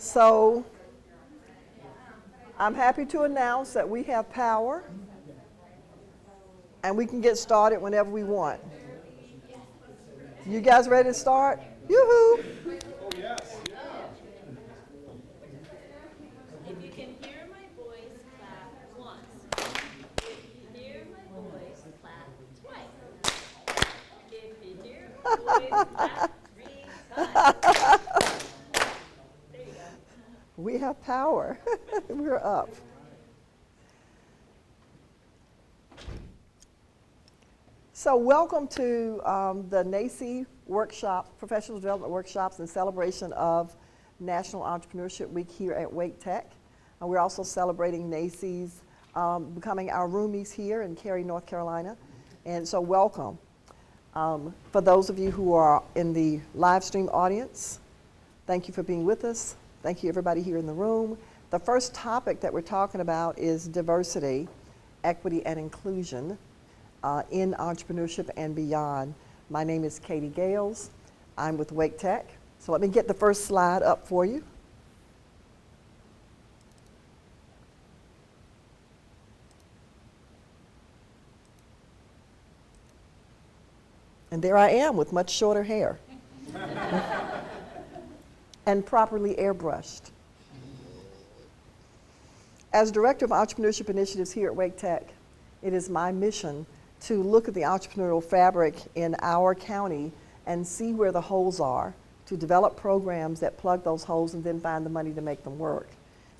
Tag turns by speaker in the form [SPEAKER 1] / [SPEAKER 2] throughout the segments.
[SPEAKER 1] So I'm happy to announce that we have power and we can get started whenever we want. You guys ready to start? Yoo-hoo!
[SPEAKER 2] Oh, yes.
[SPEAKER 3] If you can hear my voice, clap once. If you hear my voice, clap twice. If you hear my voice, clap 3 times. There you go.
[SPEAKER 1] We have power. We're up. So welcome to the NACCE workshop, Professional Development Workshops in celebration of National Entrepreneurship Week here at Wake Tech. We're also celebrating NACCE's becoming our roomies here in Cary, North Carolina. And so welcome. For those of you who are in the live stream audience, thank you for being with us. Thank you everybody here in the room. The first topic that we're talking about is diversity, equity, and inclusion in entrepreneurship and beyond. My name is Katie Gailes. I'm with Wake Tech. So let me get the first slide up for you. And there I am with much shorter hair and properly airbrushed. As Director of Entrepreneurship Initiatives here at Wake Tech, it is my mission to look at the entrepreneurial fabric in our county and see where the holes are, to develop programs that plug those holes and then find the money to make them work.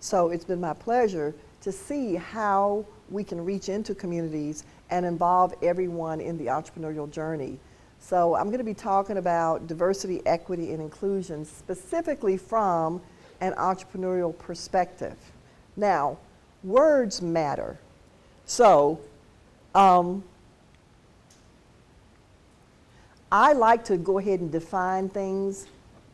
[SPEAKER 1] So it's been my pleasure to see how we can reach into communities and involve everyone in the entrepreneurial journey. So I'm going to be talking about diversity, equity, and inclusion specifically from an entrepreneurial perspective. Now, words matter. So I like to go ahead and define things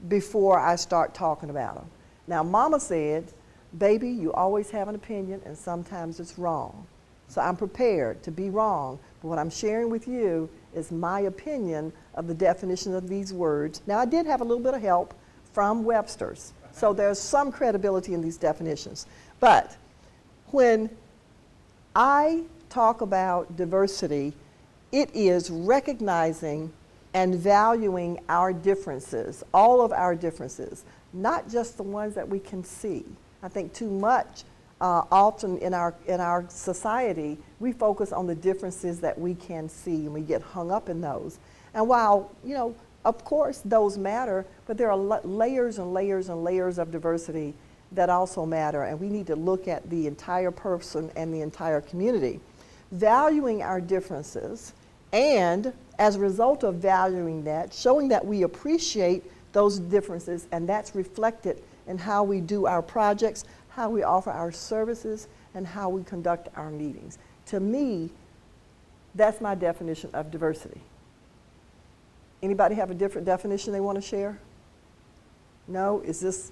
[SPEAKER 1] before I start talking about them. Now, Mama said, baby, you always have an opinion and sometimes it's wrong. So I'm prepared to be wrong, but what I'm sharing with you is my opinion of the definition of these words. Now, I did have a little bit of help from Webster's, so there's some credibility in these definitions. But when I talk about diversity, it is recognizing and valuing our differences, all of our differences, not just the ones that we can see. I think too much often in our society, we focus on the differences that we can see and we get hung up in those. And while, of course those matter, but there are layers and layers and layers of diversity that also matter, and we need to look at the entire person and the entire community. Valuing our differences, and as a result of valuing that, showing that we appreciate those differences, and that's reflected in how we do our projects, how we offer our services, and how we conduct our meetings. To me, that's my definition of diversity. Anybody have a different definition they want to share? No? Does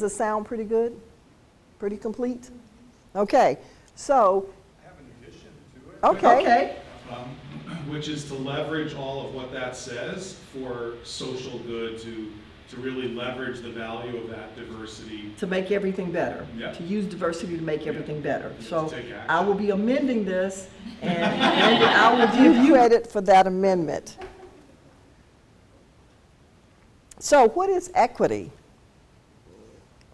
[SPEAKER 1] this sound pretty good? Pretty complete? Okay, so.
[SPEAKER 2] I have an addition to it.
[SPEAKER 1] Okay.
[SPEAKER 2] Which is to leverage all of what that says for social good, to really leverage the value of that diversity.
[SPEAKER 1] To make everything better.
[SPEAKER 2] Yeah.
[SPEAKER 1] To use diversity to make everything better. So
[SPEAKER 2] take action.
[SPEAKER 1] I will be amending this, and I will give you credit for that amendment. So what is equity?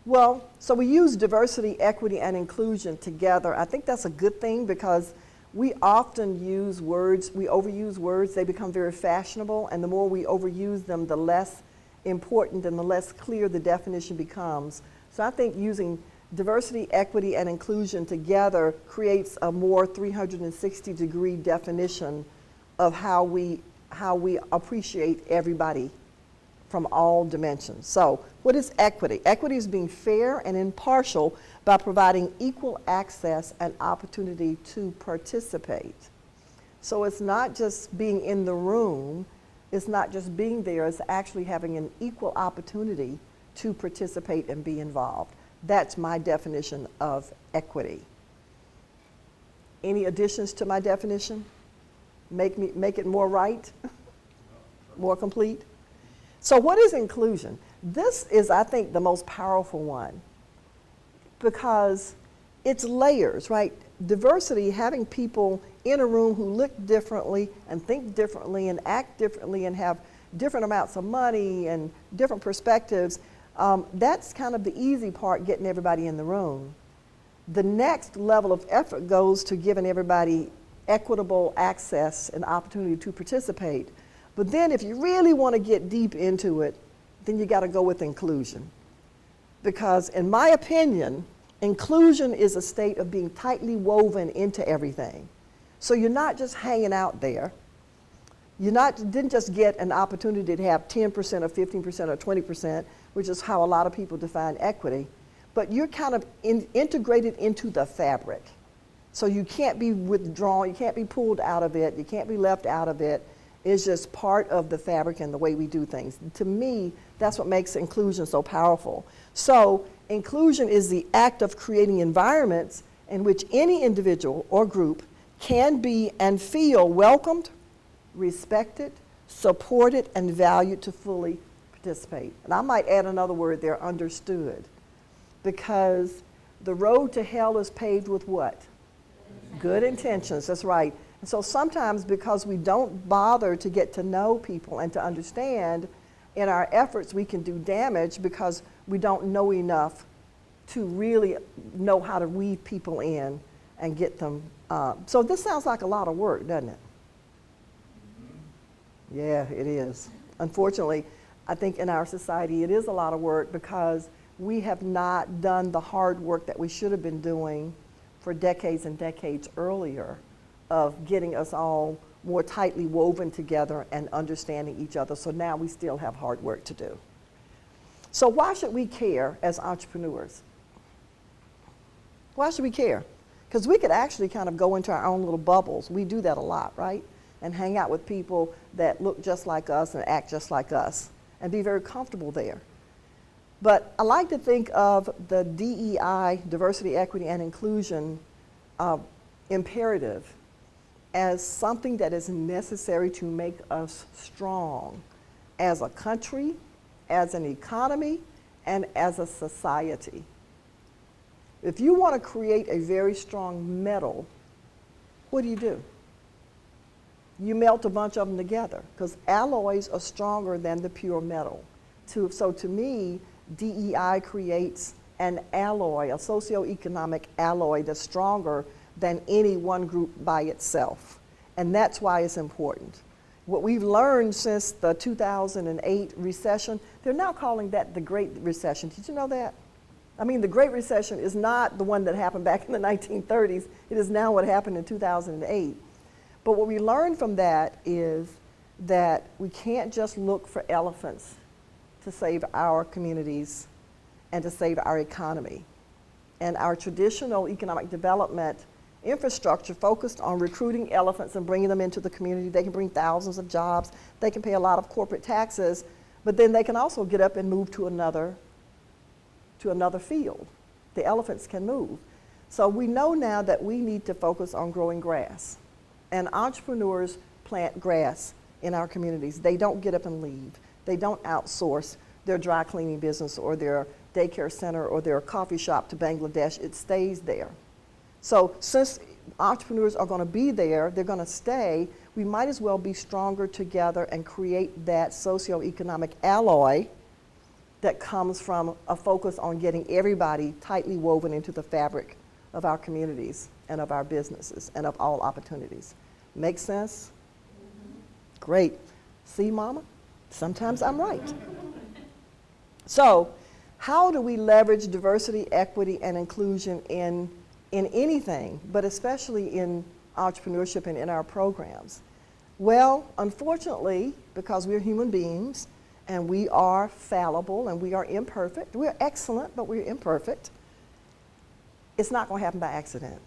[SPEAKER 1] Well, so we use diversity, equity, and inclusion together. I think that's a good thing because we often use words, we overuse words, they become very fashionable, and the more we overuse them, the less important and the less clear the definition becomes. So I think using diversity, equity, and inclusion together creates a more 360-degree definition of how we appreciate everybody from all dimensions. So what is equity? Equity is being fair and impartial by providing equal access and opportunity to participate. So it's not just being in the room, it's not just being there, it's actually having an equal opportunity to participate and be involved. That's my definition of equity. Any additions to my definition? Make it more right? More complete? So what is inclusion? This is, I think, the most powerful one because it's layers, right? Diversity, having people in a room who look differently and think differently and act differently and have different amounts of money and different perspectives, that's kind of the easy part, getting everybody in the room. The next level of effort goes to giving everybody equitable access and opportunity to participate. But then if you really want to get deep into it, then you got to go with inclusion. Because in my opinion, inclusion is a state of being tightly woven into everything. So you're not just hanging out there. Didn't just get an opportunity to have 10% or 15% or 20%, which is how a lot of people define equity, but you're kind of integrated into the fabric. So you can't be withdrawn, you can't be pulled out of it, you can't be left out of it. It's just part of the fabric and the way we do things. To me, that's what makes inclusion so powerful. So inclusion is the act of creating environments in which any individual or group can be and feel welcomed, respected, supported, and valued to fully participate. And I might add another word there, understood. Because the road to hell is paved with what? Good intentions, that's right. And so sometimes because we don't bother to get to know people and to understand, in our efforts we can do damage because we don't know enough to really know how to weave people in and get them. So this sounds like a lot of work, doesn't it? Yeah, it is. Unfortunately, I think in our society it is a lot of work because we have not done the hard work that we should have been doing for decades and decades earlier of getting us all more tightly woven together and understanding each other. So now we still have hard work to do. So why should we care as entrepreneurs? Why should we care? Because we could actually kind of go into our own little bubbles. We do that a lot, right? And hang out with people that look just like us and act just like us and be very comfortable there. But I like to think of the DEI, diversity, equity, and inclusion imperative as something that is necessary to make us strong as a country, as an economy, and as a society. If you want to create a very strong metal, what do? You melt a bunch of them together because alloys are stronger than the pure metal. So to me, DEI creates an alloy, a socioeconomic alloy that's stronger than any one group by itself. And that's why it's important. What we've learned since the 2008 recession, they're now calling that the Great Recession. Did you know that? I mean, the Great Recession is not the one that happened back in the 1930s. It is now what happened in 2008. But what we learned from that is that we can't just look for elephants to save our communities and to save our economy. And our traditional economic development infrastructure focused on recruiting elephants and bringing them into the community. They can bring thousands of jobs. They can pay a lot of corporate taxes, but then they can also get up and move to another field. The elephants can move. So we know now that we need to focus on growing grass. And entrepreneurs plant grass in our communities. They don't get up and leave. They don't outsource their dry cleaning business or their daycare center or their coffee shop to Bangladesh. It stays there. So since entrepreneurs are going to be there, they're going to stay, we might as well be stronger together and create that socioeconomic alloy that comes from a focus on getting everybody tightly woven into the fabric of our communities and of our businesses and of all opportunities. Make sense? Great. See, Mama? Sometimes I'm right. So, how do we leverage diversity, equity, and inclusion in anything, but especially in entrepreneurship and in our programs? Well, unfortunately, because we're human beings and we are fallible and we are imperfect, we're excellent, but we're imperfect, it's not going to happen by accident.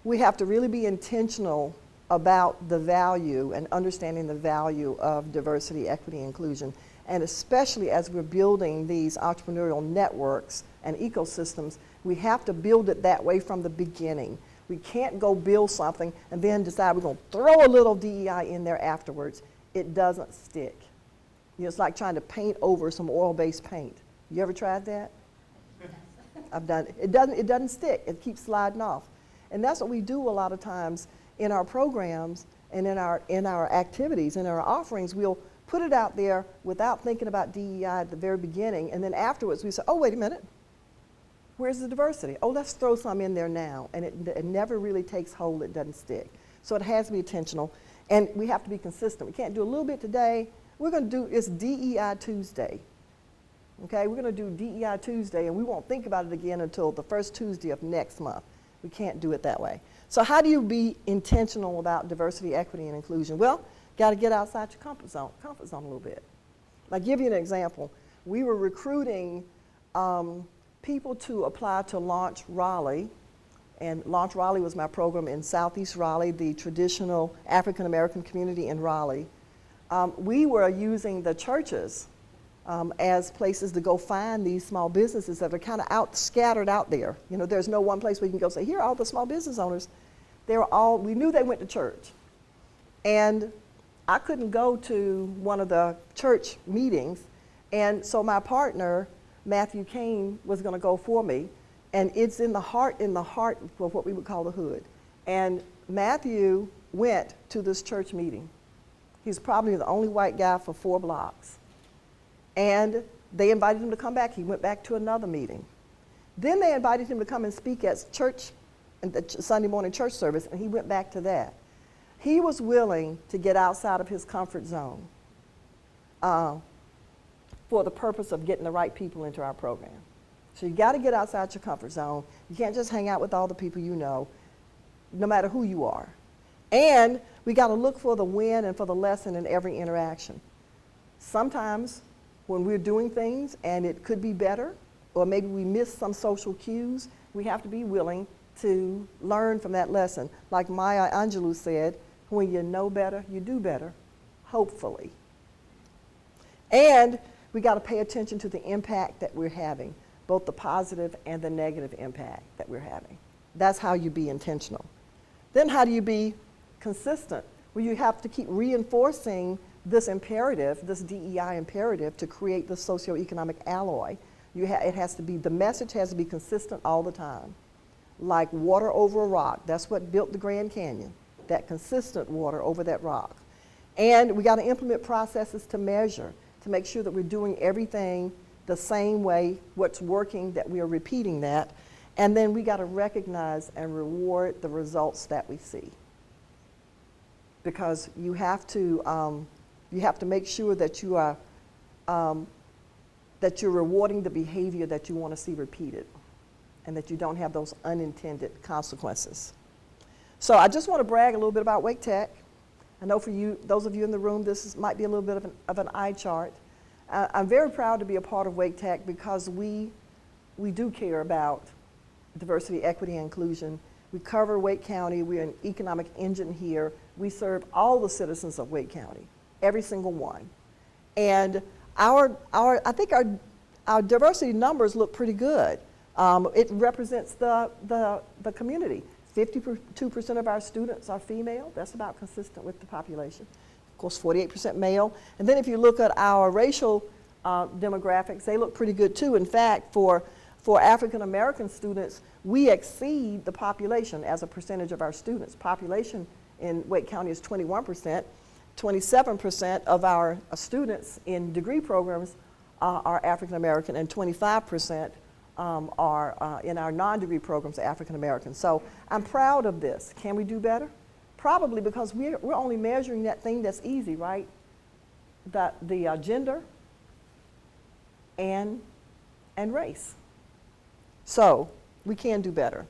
[SPEAKER 1] We have to really be intentional about the value and understanding the value of diversity, equity, inclusion, and especially as we're building these entrepreneurial networks and ecosystems, we have to build it that way from the beginning. We can't go build something and then decide we're going to throw a little DEI in there afterwards. It doesn't stick. You know, it's like trying to paint over some oil-based paint. You ever tried that? I've done it. It doesn't stick. It keeps sliding off. And that's what we do a lot of times in our programs and in our activities, in our offerings. We'll put it out there without thinking about DEI at the very beginning, and then afterwards we say, oh, wait a minute. Where's the diversity? Oh, let's throw some in there now. And it never really takes hold. It doesn't stick. So it has to be intentional. And we have to be consistent. We can't do a little bit today. We're going to do, it's DEI Tuesday. Okay, we're going to do DEI Tuesday, and we won't think about it again until the first Tuesday of next month. We can't do it that way. So how do you be intentional about diversity, equity, and inclusion? Well, got to get outside your comfort zone a little bit. I'll give you an example. We were recruiting people to apply to Launch Raleigh, and Launch Raleigh was my program in Southeast Raleigh, the traditional African American community in Raleigh. We were using the churches as places to go find these small businesses that are kind of scattered out there. You know, there's no one place where you can go say, here are all the small business owners. We knew they went to church. And I couldn't go to one of the church meetings, and so my partner, Matthew Kane, was going to go for me, and it's in the heart of what we would call the hood. And Matthew went to this church meeting. He's probably the only white guy for 4 blocks. And they invited him to come back. He went back to another meeting. Then they invited him to come and speak at church, the Sunday morning church service, and he went back to that. He was willing to get outside of his comfort zone for the purpose of getting the right people into our program. So you got to get outside your comfort zone. You can't just hang out with all the people you know, no matter who you are. And we got to look for the win and for the lesson in every interaction. Sometimes when we're doing things and it could be better, or maybe we miss some social cues, we have to be willing to learn from that lesson. Like Maya Angelou said, when you know better, you do better, hopefully. And we got to pay attention to the impact that we're having, both the positive and the negative impact that we're having. That's how you be intentional. Then how do you be consistent? Well, you have to keep reinforcing this imperative, this DEI imperative, to create the socioeconomic alloy. It has to be, the message has to be consistent all the time. Like water over a rock. That's what built the Grand Canyon, that consistent water over that rock. And we got to implement processes to measure, to make sure that we're doing everything the same way, what's working, that we are repeating that. And then we got to recognize and reward the results that we see. Because you have to make sure that you are that you're rewarding the behavior that you want to see repeated, and that you don't have those unintended consequences. So I just want to brag a little bit about Wake Tech. I know for you, those of you in the room, might be a little bit of an eye chart. I'm very proud to be a part of Wake Tech because we do care about diversity, equity, and inclusion. We cover Wake County. We're an economic engine here. We serve all the citizens of Wake County, every single one. And I think our diversity numbers look pretty good. It represents the community. 52% of our students are female. That's about consistent with the population. Of course, 48% male. And then if you look at our racial demographics, they look pretty good too. In fact, for African American students, we exceed the population as a percentage of our students. Population in Wake County is 21%. 27% of our students in degree programs are African American, and 25% are in our non-degree programs African American. So I'm proud of this. Can we do better? Probably, because we're only measuring that thing that's easy, right? The gender and race. So we can do better.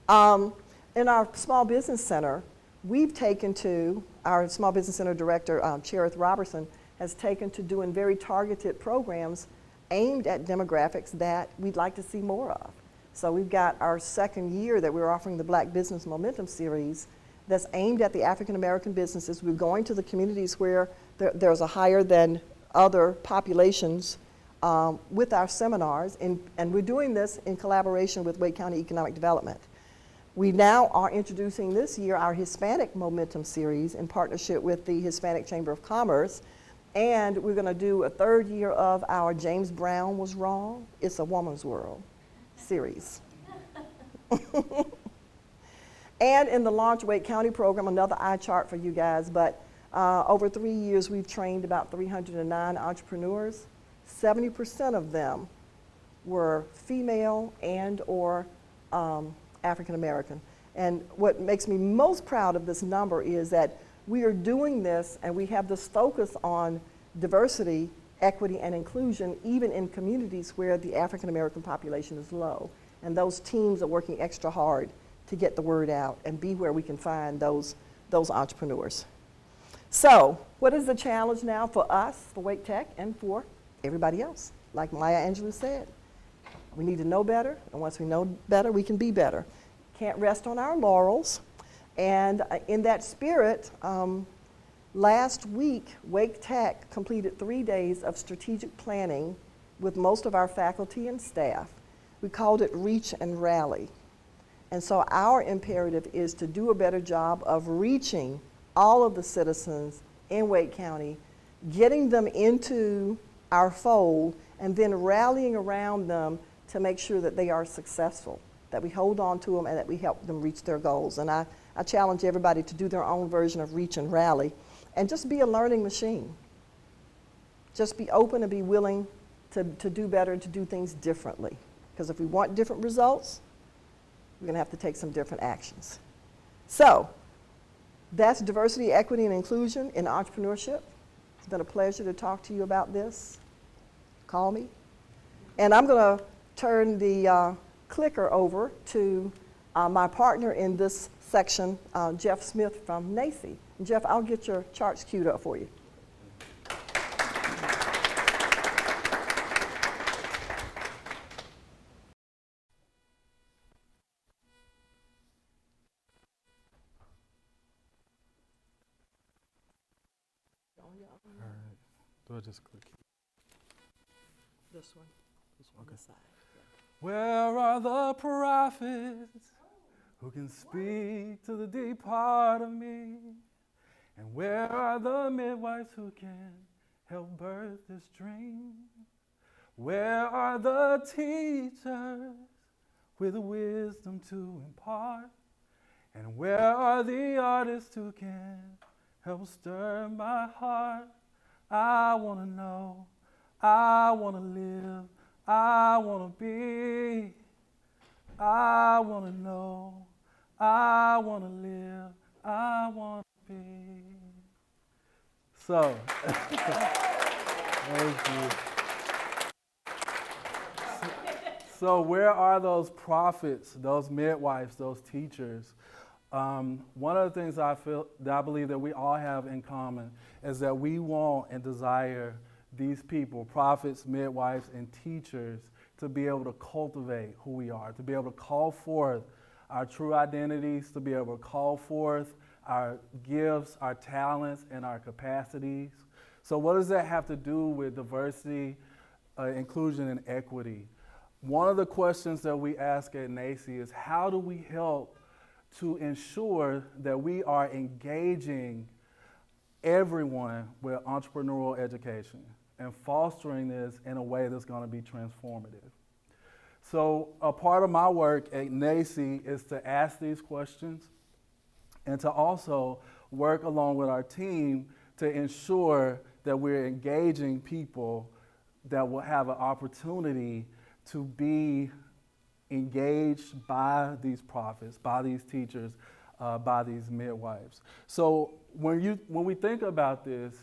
[SPEAKER 1] In our Small Business Center, we've taken to, our Small Business Center Director, Cherith Robertson, has taken to doing very targeted programs aimed at demographics that we'd like to see more of. So we've got our second year that we're offering the Black Business Momentum Series that's aimed at the African American businesses. We're going to the communities where there's a higher than other populations with our seminars, and we're doing this in collaboration with Wake County Economic Development. We now are introducing this year our Hispanic Momentum Series in partnership with the Hispanic Chamber of Commerce, And we're going to do a third year of our James Brown Was Wrong, It's a Woman's World series. And in the Launch Wake County program, another eye chart for you guys, but over 3 years, we've trained about 309 entrepreneurs. 70% of them were female and or African American. And what makes me most proud of this number is that we are doing this and we have this focus on diversity, equity, and inclusion, even in communities where the African American population is low. And those teams are working extra hard to get the word out and be where we can find those entrepreneurs. So, what is the challenge now for us, for Wake Tech, and for everybody else? Like Maya Angelou said, we need to know better, and once we know better, we can be better. Can't rest on our laurels. And in that spirit, last week, Wake Tech completed 3 days of strategic planning with most of our faculty and staff. We called it Reach and Rally. And so our imperative is to do a better job of reaching all of the citizens in Wake County, getting them into our fold, and then rallying around them to make sure that they are successful, that we hold on to them and that we help them reach their goals. And I challenge everybody to do their own version of Reach and Rally and just be a learning machine. Just be open and be willing to do better and to do things differently. Because if we want different results, we're going to have to take some different actions. So, that's diversity, equity, and inclusion in entrepreneurship. It's been a pleasure to talk to you about this. Call me. And I'm going to turn the clicker over to my partner in this section, Jeff Smith from NACCE. Jeff, I'll get your charts queued up for you.
[SPEAKER 4] All right. Do I just click here?
[SPEAKER 1] This one.
[SPEAKER 4] Okay.
[SPEAKER 1] On the side.
[SPEAKER 4] Where are the prophets who can speak to the deep part of me? And where are the midwives who can help birth this dream? Where are the teachers with wisdom to impart? And where are the artists who can help stir my heart? I want to know, I want to live, I want to be. I want to know, I want to live, I want to be. So, thank you. So where are those prophets, those midwives, those teachers? One of the things I believe that we all have in common is that we want and desire these people, prophets, midwives, and teachers, to be able to cultivate who we are, to be able to call forth our true identities, to be able to call forth our gifts, our talents, and our capacities. So what does that have to do with diversity, inclusion, and equity? One of the questions that we ask at NACCE is, how do we help to ensure that we are engaging everyone with entrepreneurial education and fostering this in a way that's going to be transformative? So a part of my work at NACCE is to ask these questions and to also work along with our team to ensure that we're engaging people that will have an opportunity to be engaged by these prophets, by these teachers, by these midwives. So when we think about this,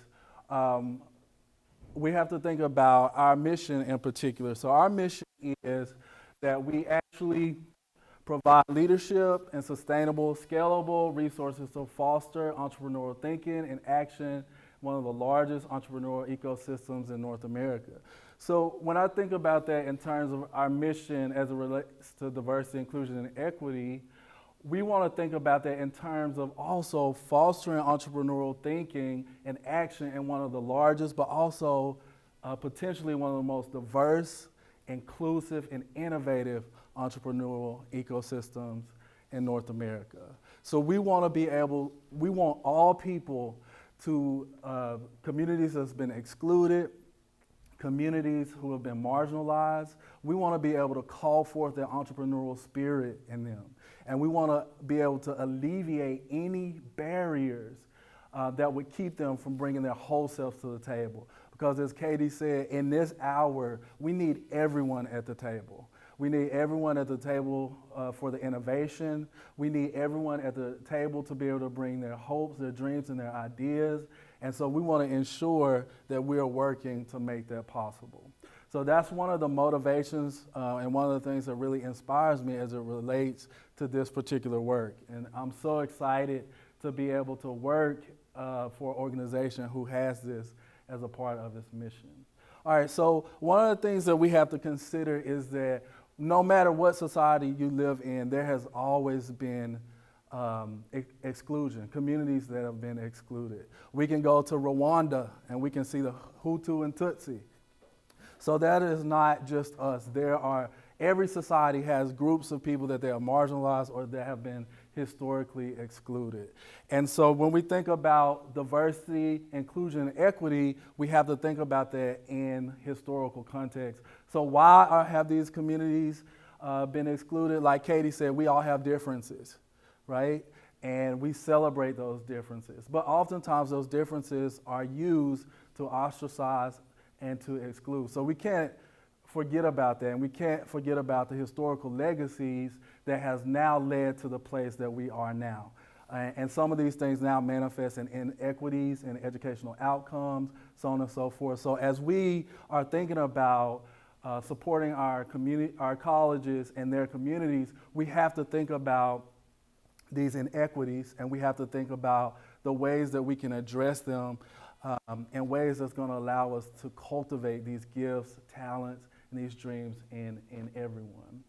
[SPEAKER 4] we have to think about our mission in particular. So our mission is that we actually provide leadership and sustainable, scalable resources to foster entrepreneurial thinking and action, one of the largest entrepreneurial ecosystems in North America. So when I think about that in terms of our mission as it relates to diversity, inclusion, and equity, we want to think about that in terms of also fostering entrepreneurial thinking and action in one of the largest, but also potentially one of the most diverse, inclusive, and innovative entrepreneurial ecosystems in North America. So we want all people to communities that's been excluded, communities who have been marginalized. We want to be able to call forth their entrepreneurial spirit in them. And we want to be able to alleviate any barriers that would keep them from bringing their whole selves to the table. Because as Katie said, in this hour, we need everyone at the table. We need everyone at the table for the innovation. We need everyone at the table to be able to bring their hopes, their dreams, and their ideas. And so we want to ensure that we are working to make that possible. So that's one of the motivations and one of the things that really inspires me as it relates to this particular work. And I'm so excited to be able to work for an organization who has this as a part of its mission. All right, so one of the things that we have to consider is that no matter what society you live in, there has always been exclusion, communities that have been excluded. We can go to Rwanda and we can see the Hutu and Tutsi. So that is not just us. Every society has groups of people that they are marginalized or that have been historically excluded. And so when we think about diversity, inclusion, and equity, we have to think about that in historical context. So why have these communities been excluded? Like Katie said, we all have differences, right? And we celebrate those differences. But oftentimes those differences are used to ostracize and to exclude. So we can't forget about that, and we can't forget about the historical legacies that has now led to the place that we are now. And some of these things now manifest in inequities in educational outcomes, so on and so forth. So as we are thinking about supporting our community, our colleges and their communities, we have to think about these inequities, and we have to think about the ways that we can address them in ways that's going to allow us to cultivate these gifts, talents, and these dreams in everyone.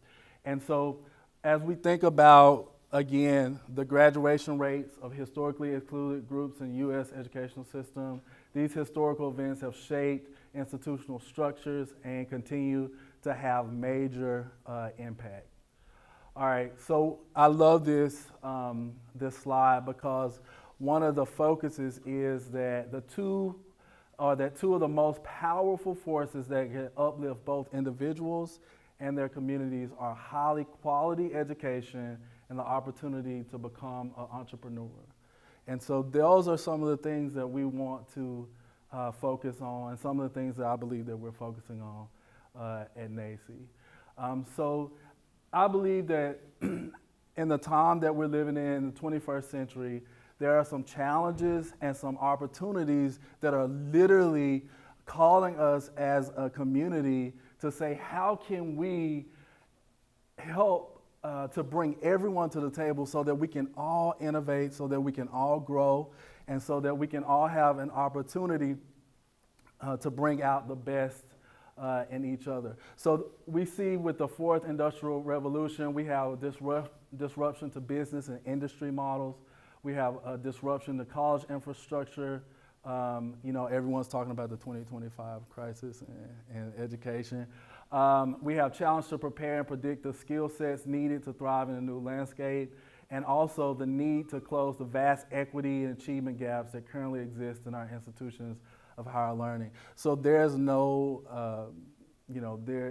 [SPEAKER 4] And so as we think about, again, the graduation rates of historically excluded groups in U.S. educational system, these historical events have shaped institutional structures and continue to have major impact. All right, so I love this slide because one of the focuses is that two of the most powerful forces that can uplift both individuals and their communities are highly quality education and the opportunity to become an entrepreneur. And so those are some of the things that we want to focus on, and some of the things that I believe that we're focusing on at NACCE. So I believe that in the time that we're living in the 21st century, there are some challenges and some opportunities that are literally calling us as a community to say, how can we help to bring everyone to the table so that we can all innovate, so that we can all grow, and so that we can all have an opportunity to bring out the best in each other. So we see with the fourth industrial revolution, we have disruption to business and industry models. We have a disruption to college infrastructure. Everyone's talking about the 2025 crisis in education. We have challenge to prepare and predict the skill sets needed to thrive in a new landscape, and also the need to close the vast equity and achievement gaps that currently exist in our institutions of higher learning. So there's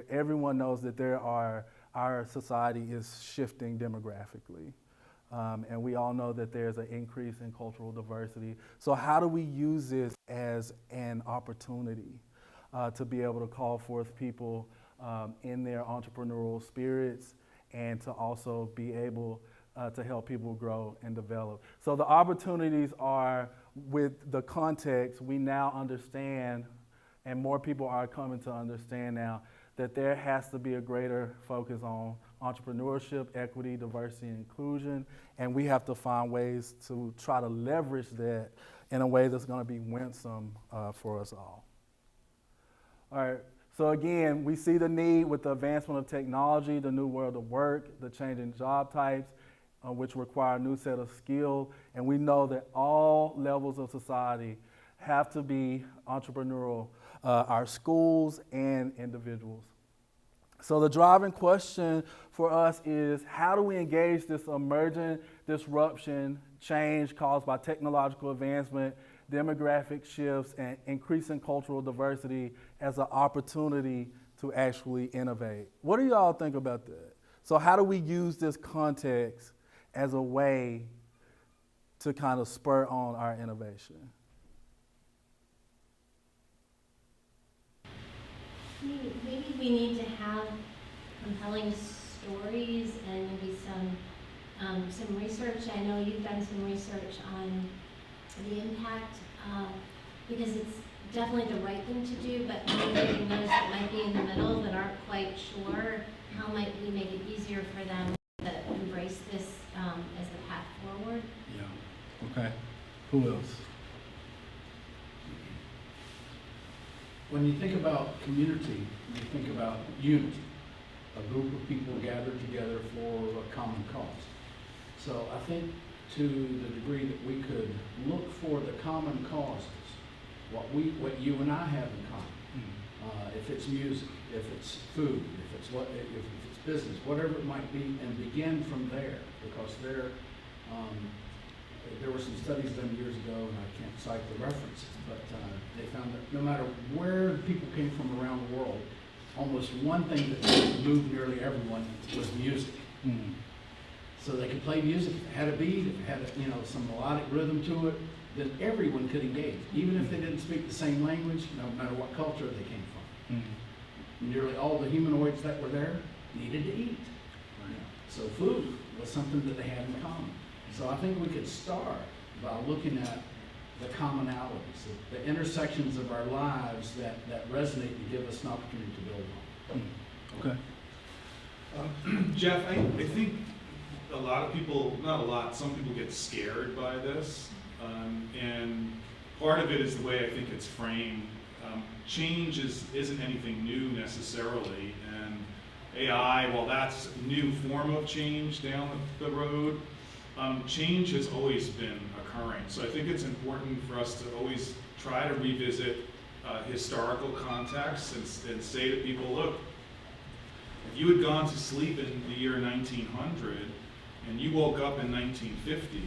[SPEAKER 4] everyone knows that our society is shifting demographically. And we all know that there's an increase in cultural diversity. So how do we use this as an opportunity to be able to call forth people in their entrepreneurial spirits and to also be able to help people grow and develop? So the opportunities are, with the context, we now understand, and more people are coming to understand now, that there has to be a greater focus on entrepreneurship, equity, diversity, and inclusion, and we have to find ways to try to leverage that in a way that's going to be winsome for us all. All right, so again, we see the need with the advancement of technology, the new world of work, the changing job types, which require a new set of skills, and we know that all levels of society have to be entrepreneurial, our schools and individuals. So the driving question for us is, how do we engage this emerging disruption, change caused by technological advancement demographic shifts and increasing cultural diversity as an opportunity to actually innovate. What do y'all think about that? So how do we use this context as a way to kind of spur on our innovation?
[SPEAKER 5] Maybe we need to have compelling stories and maybe some research. I know you've done some research on the impact, because it's definitely the right thing to do, but maybe those that might be in the middle that aren't quite sure, how might we make it easier for them to embrace this as the path forward?
[SPEAKER 4] Yeah. Okay. Who else?
[SPEAKER 6] When you think about community, you think about unity, a group of people gathered together for a common cause. So I think to the degree that we could look for the common causes, what you and I have in common, if it's music, if it's food, if it's business, whatever it might be, and begin from there, because there were some studies done years ago, and I can't cite the references, but they found that no matter where people came from around the world, almost one thing that moved nearly everyone was music.
[SPEAKER 4] Mm-hmm.
[SPEAKER 6] So they could play music, if it had a beat, if it had some melodic rhythm to it, then everyone could engage, even if they didn't speak the same language, no matter what culture they came from.
[SPEAKER 4] Mm-hmm.
[SPEAKER 6] Nearly all the humanoids that were there needed to eat. Right. So food was something that they had in common. So I think we could start by looking at the commonalities, the intersections of our lives that resonate and give us an opportunity to build on.
[SPEAKER 4] Okay.
[SPEAKER 2] Jeff, I think a lot of people, not a lot, some people get scared by this. And part of it is the way I think it's framed. Change isn't anything new necessarily. And AI, while that's a new form of change down the road, change has always been occurring. So I think it's important for us to always try to revisit historical context and say to people, look, if you had gone to sleep in the year 1900 and you woke up in 1950,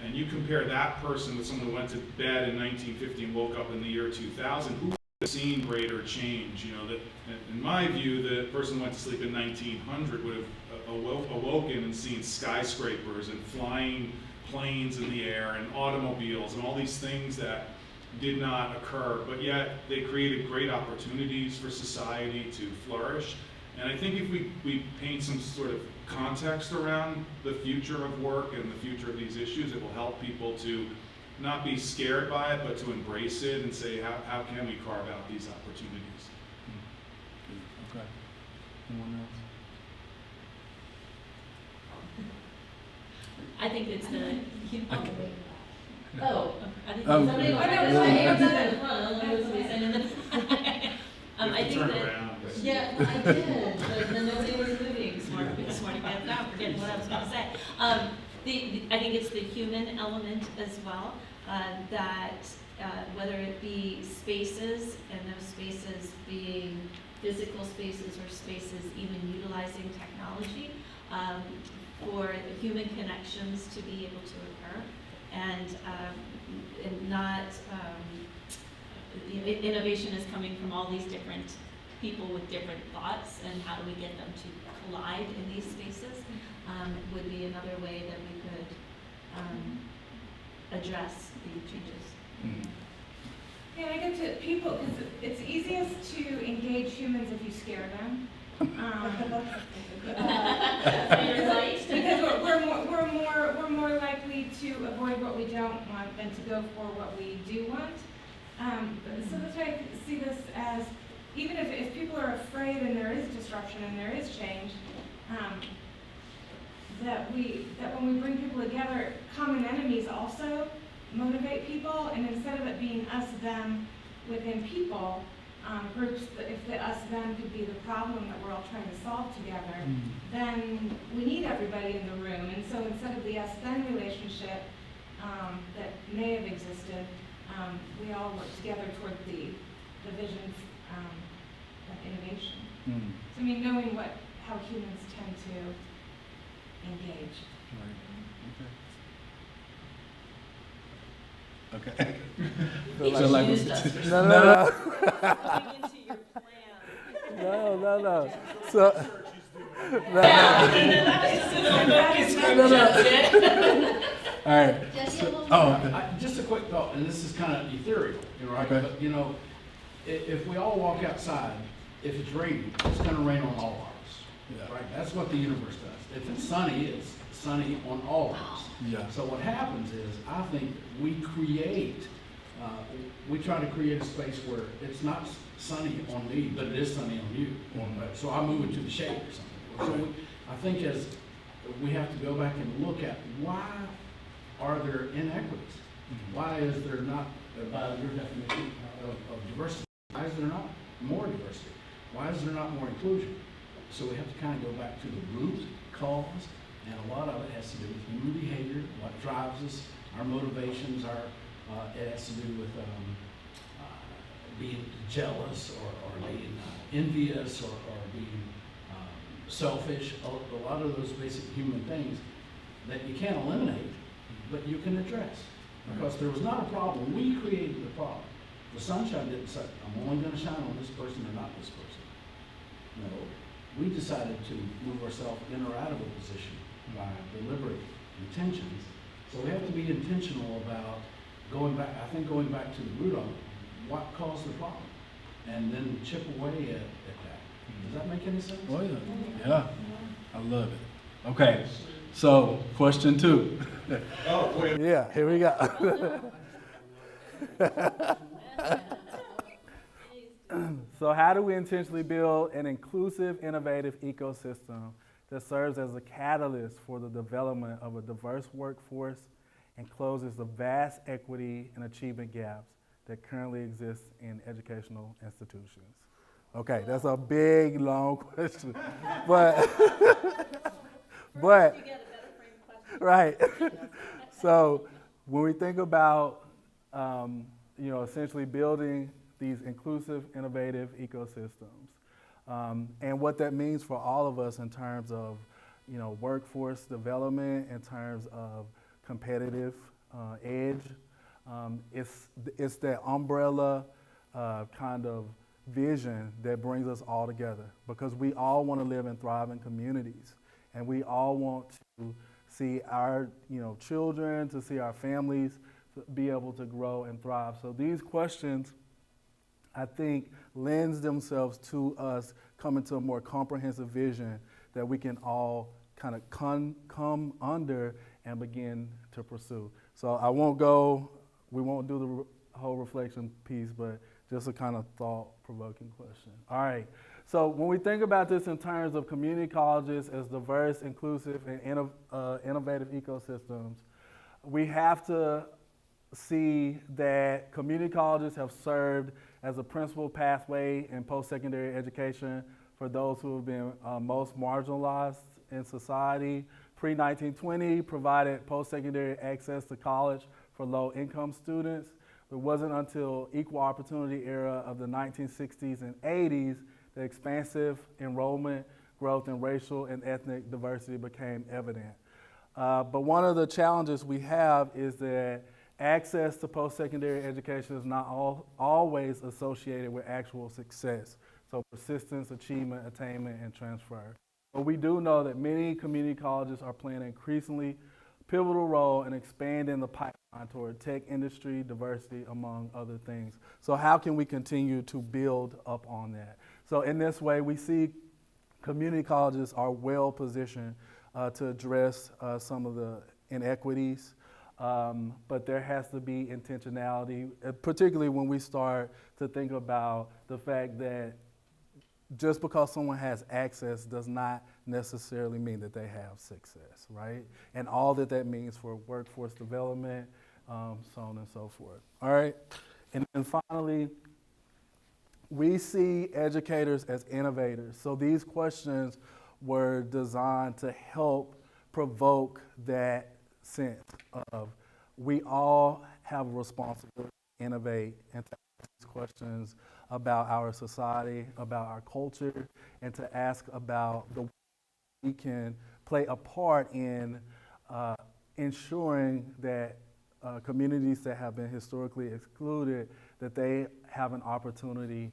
[SPEAKER 2] and you compare that person with someone who went to bed in 1950 and woke up in the year 2000, who would have seen greater change? That in my view, the person who went to sleep in 1900 would have awoken and seen skyscrapers and flying planes in the air and automobiles and all these things that did not occur, but yet they created great opportunities for society to flourish. And I think if we paint some sort of context around the future of work and the future of these issues, it will help people to not be scared by it, but to embrace it and say, how can we carve out these opportunities?
[SPEAKER 4] Okay. Anyone else?
[SPEAKER 3] I think it's the,
[SPEAKER 5] Oh,
[SPEAKER 3] I think
[SPEAKER 4] Oh,
[SPEAKER 3] somebody,
[SPEAKER 4] yeah.
[SPEAKER 3] I know, it's my hands up in front, I don't know what somebody said, and then, I think
[SPEAKER 2] Turn
[SPEAKER 3] that,
[SPEAKER 2] around.
[SPEAKER 3] yeah, well, I did, but then nobody was moving, smarty pants now, forgetting what I was gonna say. I think it's the human element as well, that whether it be spaces, and those spaces being physical spaces or spaces even utilizing technology, for human connections to be able to occur, and not, innovation is coming from all these different people with different thoughts, and how do we get them to collide in these spaces, would be another way that we could address the changes.
[SPEAKER 4] Mm-hmm.
[SPEAKER 7] Yeah, I get to people, because it's easiest to engage humans if you scare them. Because we're more likely to avoid what we don't want than to go for what we do want. So that's why I see this as, even if people are afraid and there is disruption and there is change, that when we bring people together, common enemies also motivate people, and instead of it being us, them within people, groups, if the us, them could be the problem that we're all trying to solve together, then we need everybody in the room. And so instead of the us, them relationship that may have existed, we all work together toward the vision of innovation.
[SPEAKER 4] Mm-hmm.
[SPEAKER 7] So I mean, knowing how humans tend to engage.
[SPEAKER 4] Right. Okay. Okay.
[SPEAKER 5] Feel like we
[SPEAKER 4] No.
[SPEAKER 3] Going into your plan.
[SPEAKER 4] No. So, all right.
[SPEAKER 5] Jesse, a little
[SPEAKER 6] Just a quick thought, and this is kind of ethereal, right?
[SPEAKER 4] Okay.
[SPEAKER 6] But, if we all walk outside, if it's raining, it's gonna rain on all of us,
[SPEAKER 4] Yeah.
[SPEAKER 6] right? That's what the universe does. If it's sunny on all of us.
[SPEAKER 4] Yeah.
[SPEAKER 6] So what happens is, I think we try to create a space where it's not sunny on me, but it is sunny on you. So I move into the shade or something. So I think as we have to go back and look at why are there inequities? Why is there not, by your definition of diversity, why is there not more diversity? Why is there not more inclusion? So we have to kind of go back to the root cause, and a lot of it has to do with human behavior, what drives us, our motivations, it has to do with being jealous or being envious or being selfish, a lot of those basic human things that you can't eliminate, but you can address. Because there was not a problem, we created the problem. The sunshine didn't say, I'm only gonna shine on this person or not this person. No, we decided to move ourselves in a radical position by deliberate intentions. So we have to be intentional about going back to the root of it, what caused the problem, and then chip away at that. Does that make any sense?
[SPEAKER 4] Oh, yeah. I love it. Okay, so question 2.
[SPEAKER 2] Oh, wait.
[SPEAKER 4] Yeah, here we go. So how do we intentionally build an inclusive, innovative ecosystem that serves as a catalyst for the development of a diverse workforce and closes the vast equity and achievement gaps that currently exist in educational institutions? Okay, that's a big, long question, but
[SPEAKER 3] You get a better framed question.
[SPEAKER 4] right. So when we think about, essentially building these inclusive, innovative ecosystems, and what that means for all of us in terms of, workforce development, in terms of competitive edge, it's that umbrella kind of vision that brings us all together, because we all want to live in thriving communities, and we all want to see our children, to see our families to be able to grow and thrive. So these questions, I think, lends themselves to us coming to a more comprehensive vision that we can all kind of come under and begin to pursue. So we won't do the whole reflection piece, but just a kind of thought-provoking question. All right, so when we think about this in terms of community colleges as diverse, inclusive, and innovative ecosystems, we have to see that community colleges have served as a principal pathway in post-secondary education for those who have been most marginalized in society. Pre-1920 provided post-secondary access to college for low-income students. It wasn't until equal opportunity era of the 1960s and 80s that expansive enrollment growth in racial and ethnic diversity became evident. But one of the challenges we have is that access to post-secondary education is not always associated with actual success. So persistence, achievement, attainment, and transfer. But we do know that many community colleges are playing an increasingly pivotal role in expanding the pipeline toward tech industry diversity, among other things. So how can we continue to build up on that? So in this way, we see community colleges are well positioned to address some of the inequities, but there has to be intentionality, particularly when we start to think about the fact that just because someone has access does not necessarily mean that they have success, right? And all that means for workforce development, so on and so forth. All right, and then finally, we see educators as innovators. So these questions were designed to help provoke that sense of we all have a responsibility to innovate and to ask these questions about our society, about our culture, and to ask about the way we can play a part in ensuring that communities that have been historically excluded, that they have an opportunity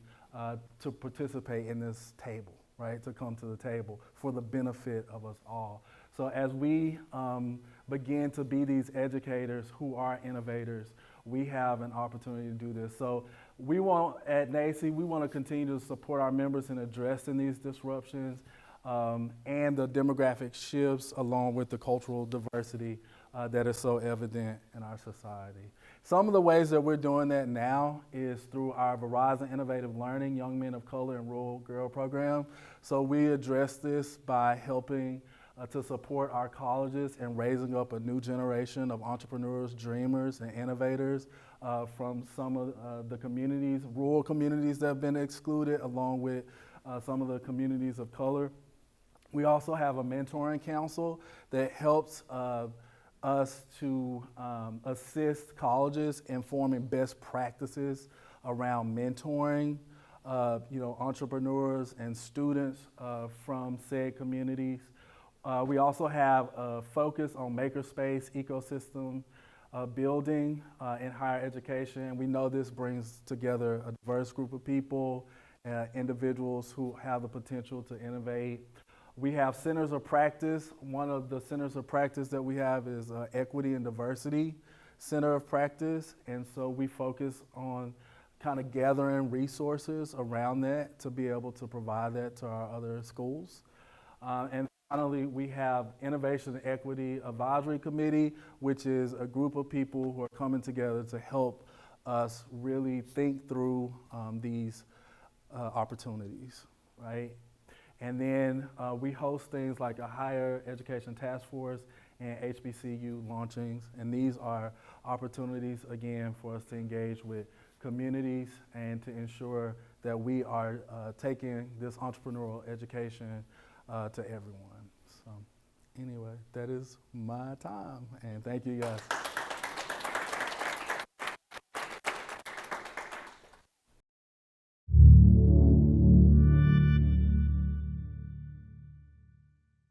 [SPEAKER 4] to participate in this table, right? To come to the table for the benefit of us all. So as we begin to be these educators who are innovators, we have an opportunity to do this. So we want, at NACCE, we want to continue to support our members in addressing these disruptions and the demographic shifts along with the cultural diversity that is so evident in our society. Some of the ways that we're doing that now is through our Verizon Innovative Learning Young Men of Color and Rural Girl program. So we address this by helping to support our colleges and raising up a new generation of entrepreneurs, dreamers, and innovators from some of the communities, rural communities that have been excluded, along with some of the communities of color. We also have a mentoring council that helps us to assist colleges in forming best practices around mentoring, entrepreneurs and students from said communities. We also have a focus on makerspace ecosystem building in higher education. We know this brings together a diverse group of people, individuals who have the potential to innovate. We have centers of practice. One of the centers of practice that we have is Equity and Diversity Center of Practice. And so we focus on kind of gathering resources around that to be able to provide that to our other schools. And finally, we have Innovation and Equity Advisory Committee, which is a group of people who are coming together to help us really think through these opportunities, right? And then we host things like a higher education task force and HBCU launchings. And these are opportunities, again, for us to engage with communities and to ensure that we are taking this entrepreneurial education to everyone. So anyway, that is my time. And thank you guys.